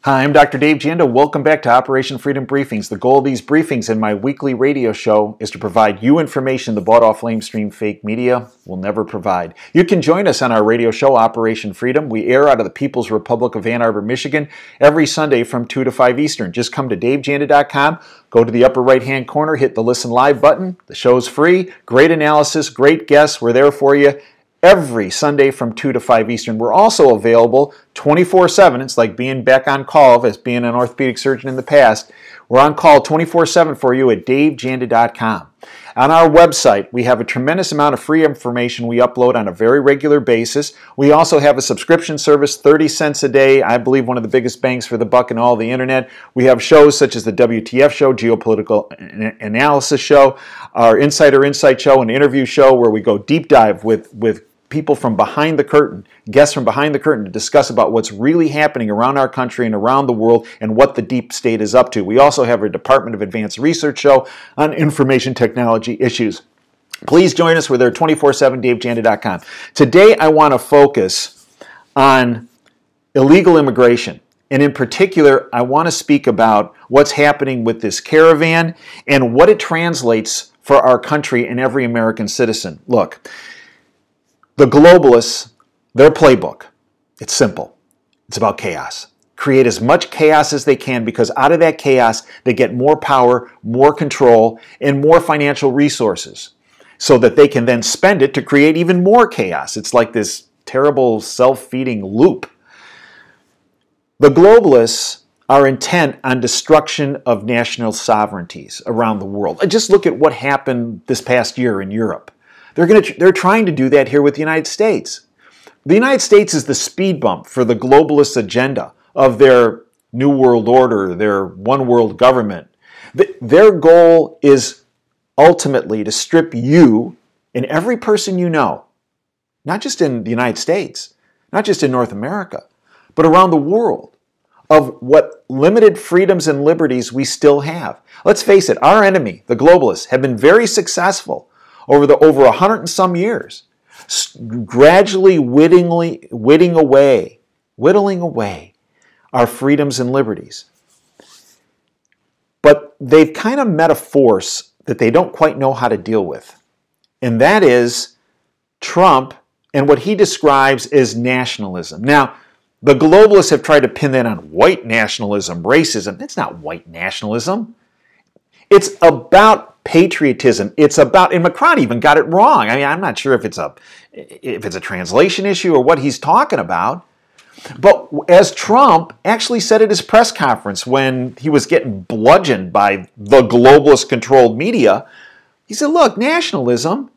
Hi, I'm Dr. Dave Janda. Welcome back to Operation Freedom Briefings. The goal of these briefings and my weekly radio show is to provide you information the bought-off lamestream fake media will never provide. You can join us on our radio show, Operation Freedom. We air out of the People's Republic of Ann Arbor, Michigan, every Sunday from 2 to 5 Eastern. Just come to davejanda.com, go to the upper right-hand corner, hit the Listen Live button. The show's free. Great analysis, great guests. We're there for you every Sunday from 2 to 5 Eastern. We're also available 24/7. It's like being back on call as being an orthopedic surgeon in the past. We're on call 24/7 for you at davejanda.com. On our website, we have a tremendous amount of free information we upload on a very regular basis. We also have a subscription service, 30 cents a day. I believe one of the biggest bangs for the buck in all the internet. We have shows such as the WTF show, Geopolitical Analysis show, our Insider Insight show, an interview show where we go deep dive with people from behind the curtain, guests from behind the curtain, to discuss about what's really happening around our country and around the world and what the deep state is up to. We also have a Department of Advanced Research show on information technology issues. Please join us. We're there 24/7, davejanda.com. Today I want to focus on illegal immigration. And in particular, I want to speak about what's happening with this caravan and what it translates for our country and every American citizen. Look, the globalists, their playbook, it's simple. It's about chaos. Create as much chaos as they can, because out of that chaos, they get more power, more control, and more financial resources so that they can then spend it to create even more chaos. It's like this terrible self-feeding loop. The globalists are intent on destruction of national sovereignties around the world. Just look at what happened this past year in Europe. They're trying to do that here with the United States. The United States is the speed bump for the globalist agenda of their New World Order, their one world government. Their goal is ultimately to strip you and every person you know, not just in the United States, not just in North America, but around the world, of what limited freedoms and liberties we still have. Let's face it, our enemy, the globalists, have been very successful over 100 and some years, gradually whittling away our freedoms and liberties. But they've kind of met a force that they don't quite know how to deal with. And that is Trump and what he describes as nationalism. Now, the globalists have tried to pin that on white nationalism, racism. It's not white nationalism. It's about patriotism. It's about, and Macron even got it wrong. I mean, I'm not sure if it's a translation issue or what he's talking about. But as Trump actually said at his press conference when he was getting bludgeoned by the globalist-controlled media, he said, look, nationalism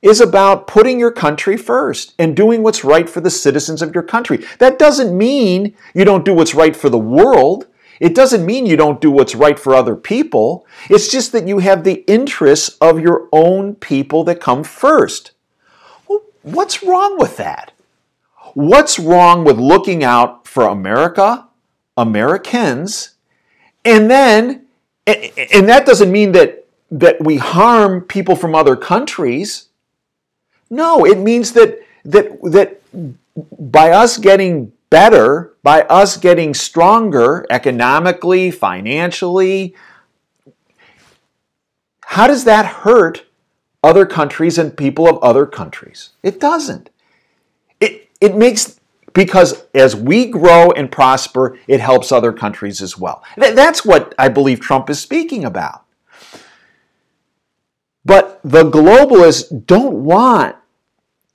is about putting your country first and doing what's right for the citizens of your country. That doesn't mean you don't do what's right for the world. It doesn't mean you don't do what's right for other people. It's just that you have the interests of your own people that come first. Well, what's wrong with that? What's wrong with looking out for America, Americans, and that doesn't mean that we harm people from other countries. No, it means that by us getting better, by us getting stronger economically, financially, how does that hurt other countries and people of other countries? It doesn't. It makes, because as we grow and prosper, it helps other countries as well. That's what I believe Trump is speaking about. But the globalists don't want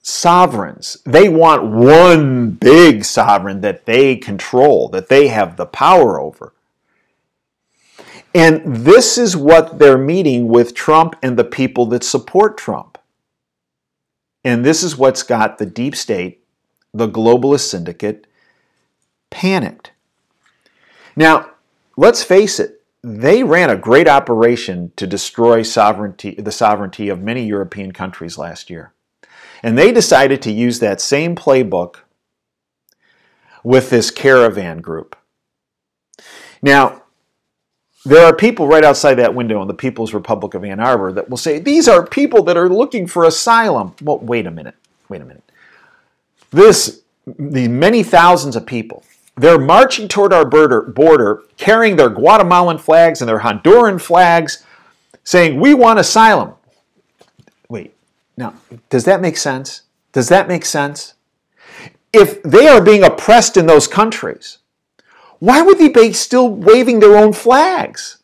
sovereigns. They want one big sovereign that they control, that they have the power over. And this is what they're meeting with Trump and the people that support Trump. And this is what's got the deep state, the globalist syndicate, panicked. Now, let's face it, they ran a great operation to destroy the sovereignty of many European countries last year. And they decided to use that same playbook with this caravan group. Now, there are people right outside that window in the People's Republic of Ann Arbor that will say, these are people that are looking for asylum. Well, wait a minute. The many thousands of people they're marching toward our border, carrying their Guatemalan flags and their Honduran flags, saying, we want asylum. Wait, now, does that make sense? Does that make sense? If they are being oppressed in those countries, why would they be still waving their own flags?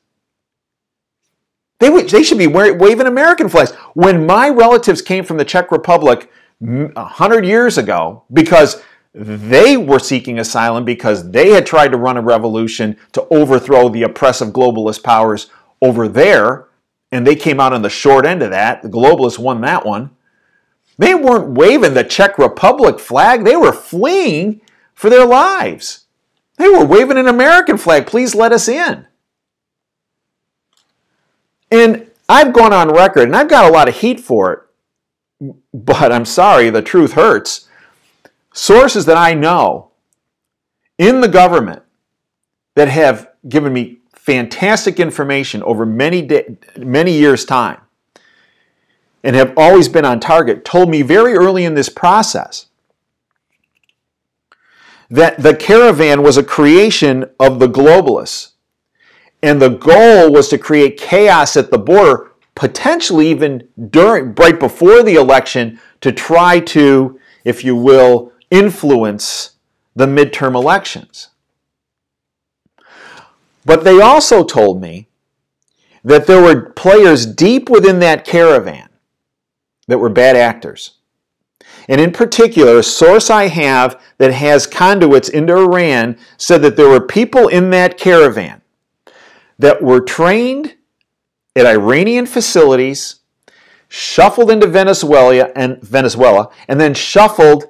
They should be waving American flags. When my relatives came from the Czech Republic 100 years ago, because they were seeking asylum because they had tried to run a revolution to overthrow the oppressive globalist powers over there, and they came out on the short end of that. The globalists won that one. They weren't waving the Czech Republic flag. They were fleeing for their lives. They were waving an American flag. Please let us in. And I've gone on record, and I've got a lot of heat for it, but I'm sorry, the truth hurts. Sources that I know in the government that have given me fantastic information over many years' time and have always been on target told me very early in this process that the caravan was a creation of the globalists. And the goal was to create chaos at the border, potentially even right before the election, to try to, if you will, influence the midterm elections. But they also told me that there were players deep within that caravan that were bad actors. And in particular, a source I have that has conduits into Iran said that there were people in that caravan that were trained at Iranian facilities, shuffled into Venezuela, and then shuffled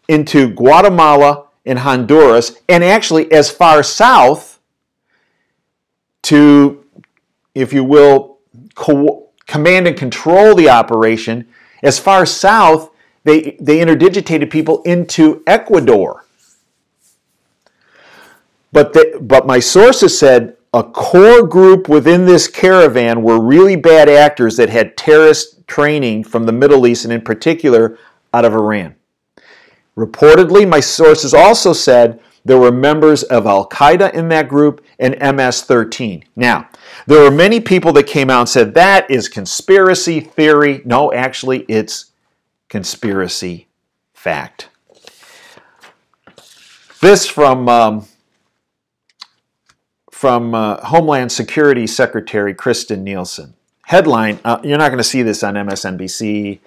into Guatemala and Honduras, and actually as far south to, if you will, command and control the operation. As far south, they interdigitated people into Ecuador. But my sources said a core group within this caravan were really bad actors that had terrorist training from the Middle East, and in particular out of Iran. Reportedly, my sources also said there were members of Al-Qaeda in that group and MS-13. Now, there were many people that came out and said that is conspiracy theory. No, actually, it's conspiracy fact. This from Homeland Security Secretary Kristen Nielsen. Headline, you're not going to see this on MSNBC,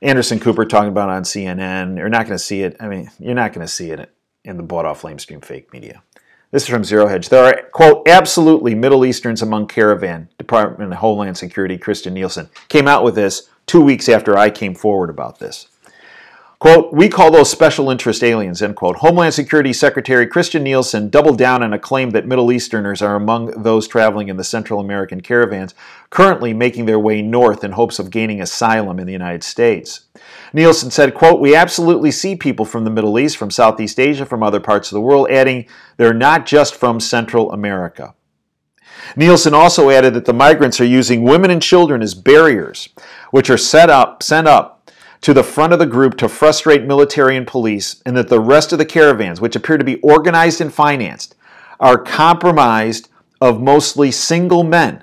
Anderson Cooper talking about it on CNN. You're not going to see it. I mean, you're not going to see it in the bought-off lamestream fake media. This is from Zero Hedge. There are, quote, absolutely Middle Easterns among caravan. Department of Homeland Security Kristen Nielsen came out with this 2 weeks after I came forward about this. Quote, we call those special interest aliens, end quote. Homeland Security Secretary Kristen Nielsen doubled down on a claim that Middle Easterners are among those traveling in the Central American caravans currently making their way north in hopes of gaining asylum in the United States. Nielsen said, quote, we absolutely see people from the Middle East, from Southeast Asia, from other parts of the world, adding they're not just from Central America. Nielsen also added that the migrants are using women and children as barriers, which are sent up to the front of the group to frustrate military and police, and that the rest of the caravans, which appear to be organized and financed, are compromised of mostly single men.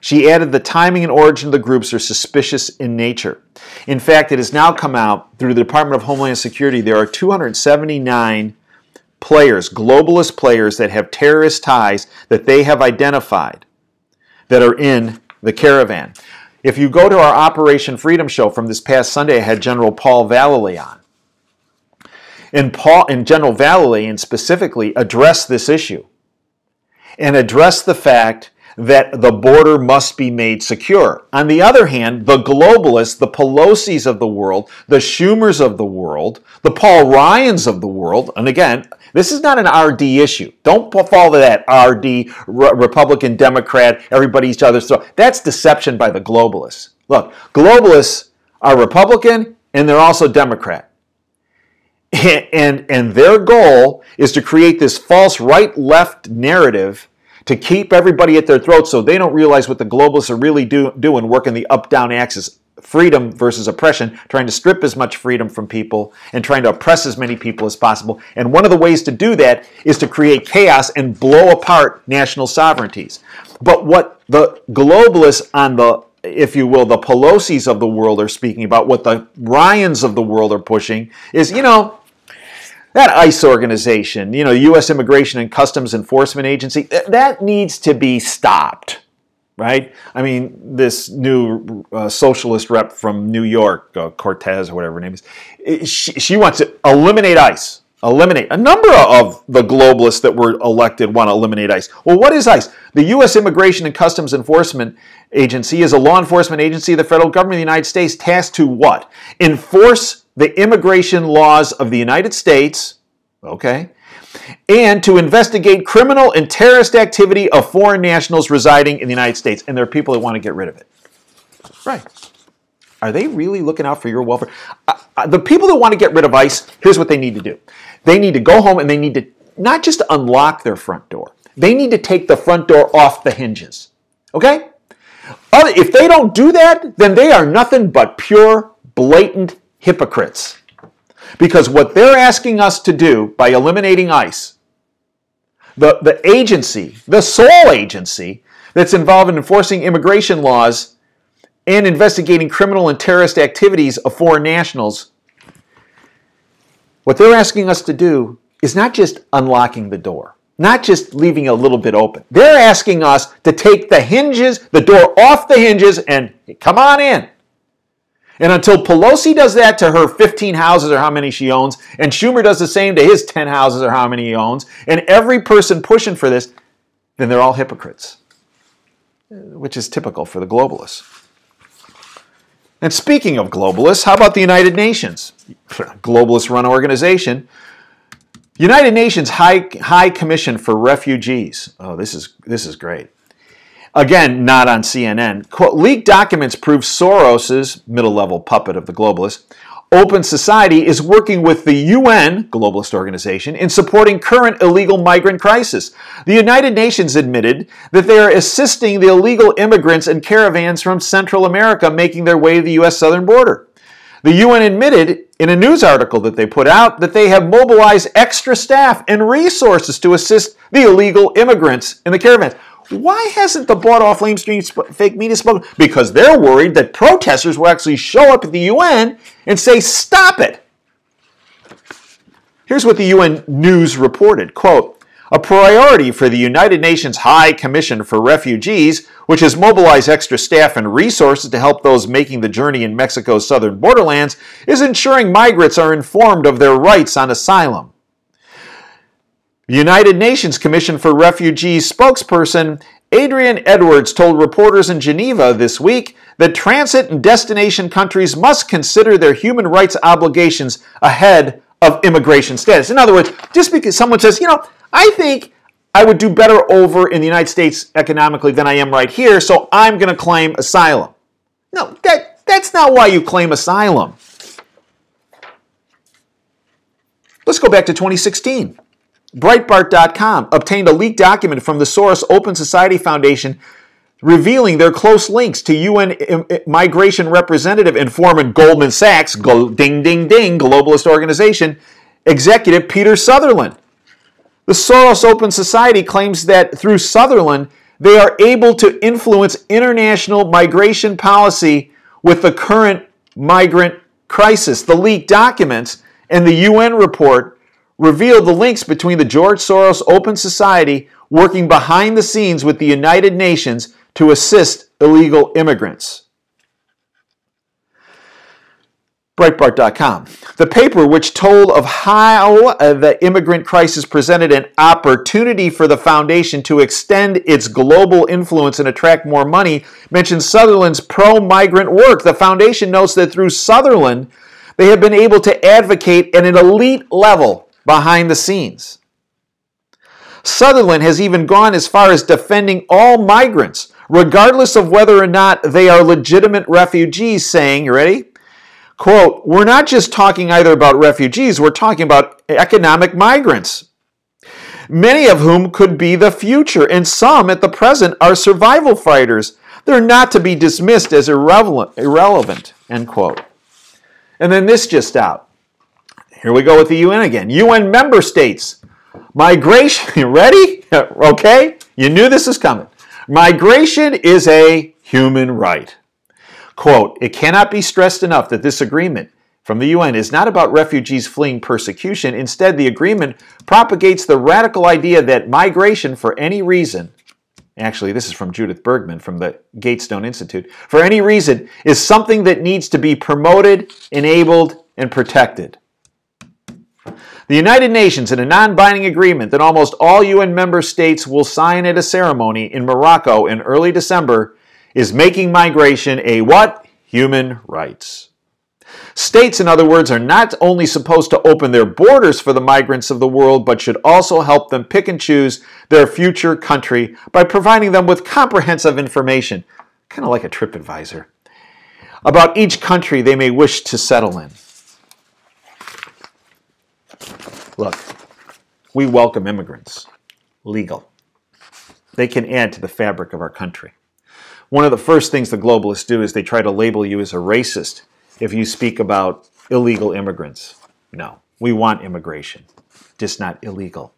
She added the timing and origin of the groups are suspicious in nature. In fact, it has now come out through the Department of Homeland Security there are 279 players, globalist players that have terrorist ties that they have identified that are in the caravan. If you go to our Operation Freedom show from this past Sunday, I had General Paul Vallely on. And General Vallely, and specifically, addressed this issue and addressed the fact that the border must be made secure. On the other hand, the globalists, the Pelosi's of the world, the Schumers of the world, the Paul Ryans of the world, and again, this is not an RD issue. Don't fall to that RD, Republican, Democrat, everybody each other's throat. That's deception by the globalists. Look, globalists are Republican and they're also Democrat. And their goal is to create this false right-left narrative to keep everybody at their throats so they don't realize what the globalists are really doing, working the up-down axis freedom versus oppression, trying to strip as much freedom from people and trying to oppress as many people as possible. And one of the ways to do that is to create chaos and blow apart national sovereignties. But what the globalists on the, if you will, the Pelosi's of the world are speaking about, what the Ryans of the world are pushing is, that ICE organization, U.S. Immigration and Customs Enforcement Agency, that needs to be stopped. Right? I mean, this new socialist rep from New York, Cortez or whatever her name is, she wants to eliminate ICE. Eliminate. A number of the globalists that were elected want to eliminate ICE. Well, what is ICE? The U.S. Immigration and Customs Enforcement Agency is a law enforcement agency of the federal government of the United States tasked to what? Enforce the immigration laws of the United States, okay, and to investigate criminal and terrorist activity of foreign nationals residing in the United States. And there are people that want to get rid of it. Right. Are they really looking out for your welfare? The people that want to get rid of ICE, here's what they need to do. They need to go home and they need to not just unlock their front door. They need to take the front door off the hinges. Okay? If they don't do that, then they are nothing but pure, blatant hypocrites. Because what they're asking us to do by eliminating ICE, the agency, the sole agency that's involved in enforcing immigration laws and investigating criminal and terrorist activities of foreign nationals, what they're asking us to do is not just unlocking the door, not just leaving it a little bit open. They're asking us to take the door off the hinges and come on in. And until Pelosi does that to her 15 houses or how many she owns, and Schumer does the same to his 10 houses or how many he owns, and every person pushing for this, then they're all hypocrites, which is typical for the globalists. And speaking of globalists, how about the United Nations? Globalist-run organization. United Nations High Commission for Refugees. Oh, this is great. Again, not on CNN. Quote, leaked documents prove Soros's, middle-level puppet of the globalists, Open Society is working with the UN, globalist organization, in supporting current illegal migrant crisis. The United Nations admitted that they are assisting the illegal immigrants and caravans from Central America making their way to the U.S. southern border. The UN admitted in a news article that they put out that they have mobilized extra staff and resources to assist the illegal immigrants in the caravans. Why hasn't the bought-off lamestream fake media spoken? Because they're worried that protesters will actually show up at the UN and say, stop it. Here's what the UN News reported, quote, a priority for the United Nations High Commission for Refugees, which has mobilized extra staff and resources to help those making the journey in Mexico's southern borderlands, is ensuring migrants are informed of their rights on asylum. The United Nations Commission for Refugees spokesperson Adrian Edwards told reporters in Geneva this week that transit and destination countries must consider their human rights obligations ahead of immigration status. In other words, just because someone says, I think I would do better over in the United States economically than I am right here, so I'm going to claim asylum. No, that's not why you claim asylum. Let's go back to 2016. Breitbart.com obtained a leaked document from the Soros Open Society Foundation revealing their close links to UN migration representative and former Goldman Sachs, ding, ding, ding, globalist organization, executive Peter Sutherland. The Soros Open Society claims that through Sutherland, they are able to influence international migration policy with the current migrant crisis. The leaked documents and the UN report revealed the links between the George Soros Open Society working behind the scenes with the United Nations to assist illegal immigrants. Breitbart.com. The paper, which told of how the immigrant crisis presented an opportunity for the foundation to extend its global influence and attract more money, mentions Sutherland's pro-migrant work. The foundation notes that through Sutherland, they have been able to advocate at an elite level behind the scenes. Sutherland has even gone as far as defending all migrants, regardless of whether or not they are legitimate refugees, saying, you ready? Quote, we're not just talking either about refugees, we're talking about economic migrants, many of whom could be the future, and some at the present are survival fighters. They're not to be dismissed as irrelevant, end quote. And then this just out. Here we go with the UN again. UN member states. Migration, you ready? Okay? You knew this was coming. Migration is a human right. Quote, it cannot be stressed enough that this agreement from the UN is not about refugees fleeing persecution. Instead, the agreement propagates the radical idea that migration for any reason, actually this is from Judith Bergman from the Gatestone Institute, for any reason is something that needs to be promoted, enabled, and protected. The United Nations, in a non-binding agreement that almost all UN member states will sign at a ceremony in Morocco in early December, is making migration a what? Human rights. States, in other words, are not only supposed to open their borders for the migrants of the world, but should also help them pick and choose their future country by providing them with comprehensive information, kind of like a TripAdvisor, about each country they may wish to settle in. Look, we welcome immigrants. Legal. They can add to the fabric of our country. One of the first things the globalists do is they try to label you as a racist if you speak about illegal immigrants. No, we want immigration, just not illegal.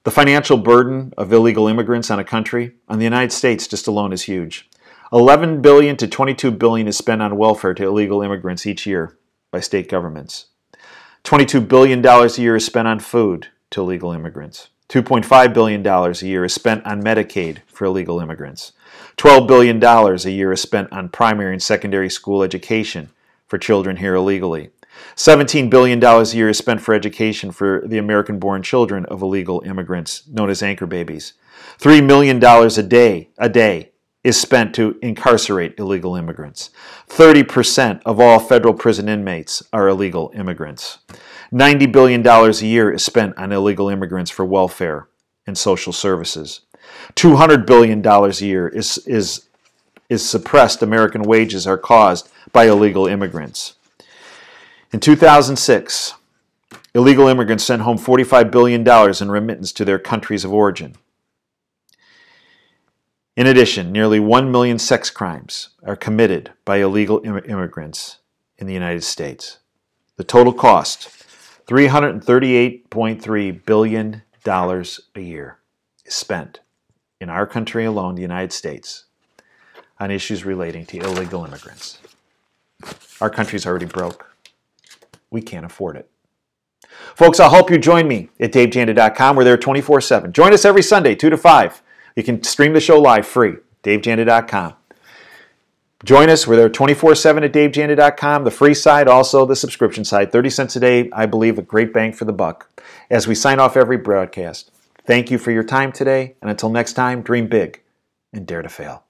The financial burden of illegal immigrants on a country, on the United States just alone, is huge. $11 billion to $22 billion is spent on welfare to illegal immigrants each year by state governments. $22 billion a year is spent on food to illegal immigrants. $2.5 billion a year is spent on Medicaid for illegal immigrants. $12 billion a year is spent on primary and secondary school education for children here illegally. $17 billion a year is spent for education for the American-born children of illegal immigrants, known as anchor babies. $3 million a day is spent to incarcerate illegal immigrants. 30% of all federal prison inmates are illegal immigrants. $90 billion a year is spent on illegal immigrants for welfare and social services. $200 billion a year is suppressed American wages are caused by illegal immigrants. In 2006, illegal immigrants sent home $45 billion in remittance to their countries of origin. In addition, nearly 1 million sex crimes are committed by illegal immigrants in the United States. The total cost, $338.3 billion a year, is spent in our country alone, the United States, on issues relating to illegal immigrants. Our country's already broke. We can't afford it. Folks, I hope you join me at DaveJanda.com. We're there 24/7. Join us every Sunday, 2 to 5. You can stream the show live free, DaveJanda.com. Join us. We're there 24/7 at DaveJanda.com. The free side, also the subscription side. 30 cents a day, I believe, a great bang for the buck. As we sign off every broadcast, thank you for your time today. And until next time, dream big and dare to fail.